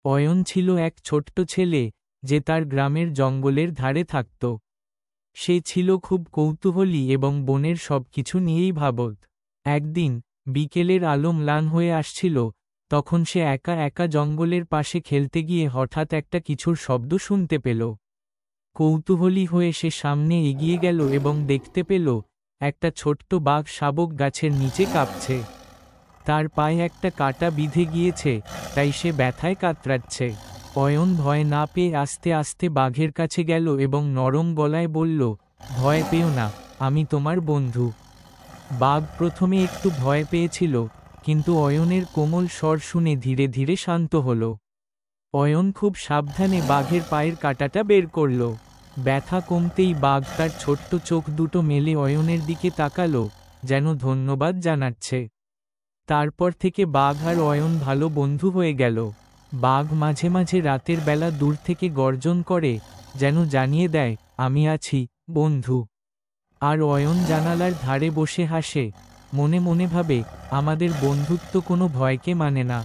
অয়ন ছিল এক ছোট্ট ছেলে, যে তার গ্রামের জঙ্গলের ধারে থাকত। সে ছিল খুব কৌতূহলী এবং বনের সবকিছু নিয়েই ভাবত। একদিন বিকেলের আলো ম্লান হয়ে আসছিল, তখন সে একা একা জঙ্গলের পাশে খেলতে গিয়ে হঠাৎ একটা কিছুর শব্দ শুনতে পেল। কৌতূহলী হয়ে সে সামনে এগিয়ে গেল এবং দেখতে পেল একটা ছোট্ট বাঘ শাবক গাছের নিচে কাঁপছে। তার পায়ে একটা কাঁটা বিঁধে গিয়েছে, তাই সে ব্যথায় কাতরাচ্ছে। অয়ন ভয় না পেয়ে আস্তে আস্তে বাঘের কাছে গেল এবং নরম গলায় বলল, ভয় পেও না, আমি তোমার বন্ধু। বাঘ প্রথমে একটু ভয় পেয়েছিল, কিন্তু অয়নের কোমল স্বর শুনে ধীরে ধীরে শান্ত হল। অয়ন খুব সাবধানে বাঘের পায়ের কাঁটাটা বের করল। ব্যথা কমতেই বাঘ তার ছোট্ট চোখ দুটো মেলে অয়নের দিকে তাকালো, যেন ধন্যবাদ জানাচ্ছে। তারপর থেকে বাঘ আর অয়ন ভালো বন্ধু হয়ে গেল। বাঘ মাঝে মাঝে রাতের বেলা দূর থেকে গর্জন করে, যেন জানিয়ে দেয়, আমি আছি, বন্ধু। আর অয়ন জানালার ধারে বসে হাসে, মনে মনে ভাবে, আমাদের বন্ধুত্ব কোনো ভয়কে মানে না।